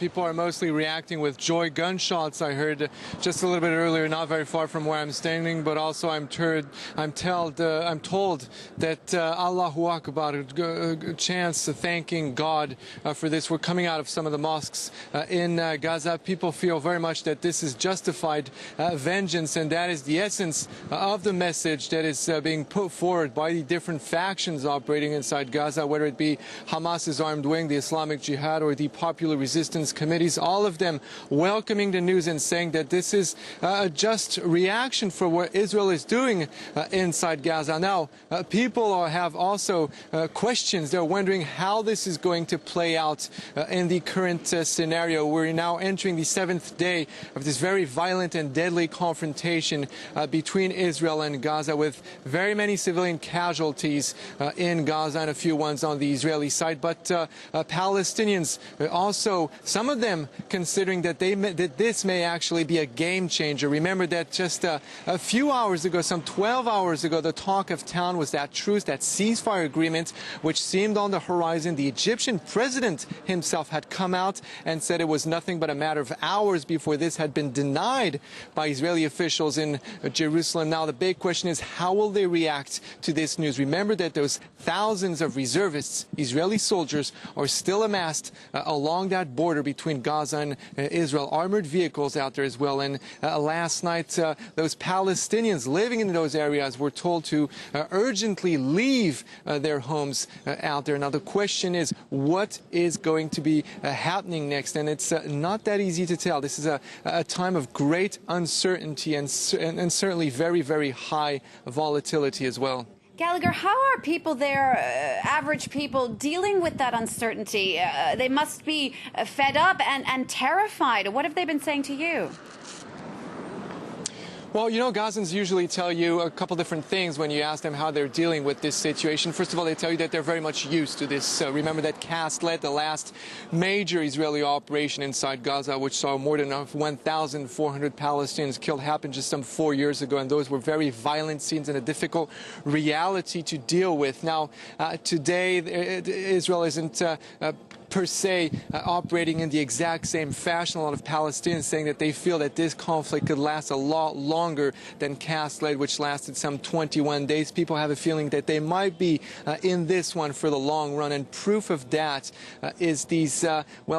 People are mostly reacting with joy. Gunshots I heard just a little bit earlier, not very far from where I'm standing, but also I'm told that Allahu Akbar, chants thanking God for this. We're coming out of some of the mosques in Gaza. People feel very much that this is justified vengeance, and that is the essence of the message that is being put forward by the different factions operating inside Gaza, whether it be Hamas's armed wing, the Islamic Jihad, or the Popular Resistance Committees, all of them welcoming the news and saying that this is a just reaction for what Israel is doing inside Gaza. Now, people have also questions. They're wondering how this is going to play out in the current scenario. We're now entering the seventh day of this very violent and deadly confrontation between Israel and Gaza, with very many civilian casualties in Gaza and a few ones on the Israeli side. But Palestinians also, some of them considering that this may actually be a game changer. Remember that just a few hours ago, some 12 hours ago, the talk of town was that truce, that ceasefire agreement, which seemed on the horizon. The Egyptian president himself had come out and said it was nothing but a matter of hours before this had been denied by Israeli officials in Jerusalem. Now, the big question is, how will they react to this news? Remember that those thousands of reservists, Israeli soldiers, are still amassed along that border between Gaza and Israel. Armored vehicles out there as well. And last night, those Palestinians living in those areas were told to urgently leave their homes out there. Now, the question is, what is going to be happening next? And it's not that easy to tell. This is a time of great uncertainty and certainly very, very high volatility as well. Gallagher, how are people there, average people, dealing with that uncertainty? They must be fed up and terrified. What have they been saying to you? Well, you know, Gazans usually tell you a couple different things when you ask them how they're dealing with this situation. First of all, they tell you that they're very much used to this. Remember that Cast led the last major Israeli operation inside Gaza, which saw more than 1,400 Palestinians killed, happened just some 4 years ago. And those were very violent scenes and a difficult reality to deal with. Now, today, Israel isn't per se operating in the exact same fashion. A lot of Palestinians saying that they feel that this conflict could last a lot longer than Cast led, which lasted some 21 days. People have a feeling that they might be in this one for the long run, and proof of that is these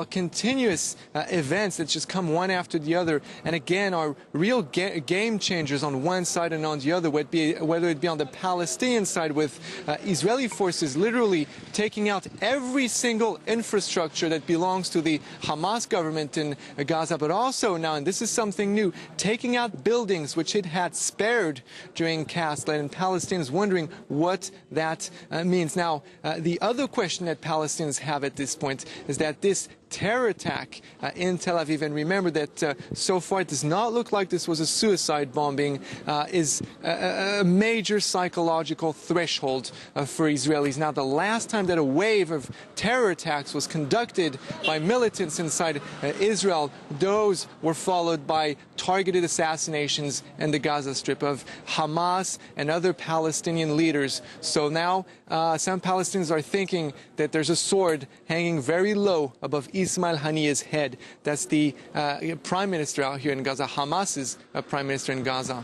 continuous events that just come one after the other, and again are real game changers on one side and on the other, whether it be on the Palestinian side, with Israeli forces literally taking out every single infrastructure that belongs to the Hamas government in Gaza, but also now, and this is something new, taking out buildings which it had spared during Cast, and Palestinians wondering what that means. Now, the other question that Palestinians have at this point is that this terror attack in Tel Aviv, and remember that so far it does not look like this was a suicide bombing, is a major psychological threshold for Israelis. Now, the last time that a wave of terror attacks was conducted by militants inside Israel, those were followed by targeted assassinations in the Gaza Strip of Hamas and other Palestinian leaders. So now some Palestinians are thinking that there's a sword hanging very low above Ismail Haniyeh's head. That's the prime minister out here in Gaza, Hamas's prime minister in Gaza.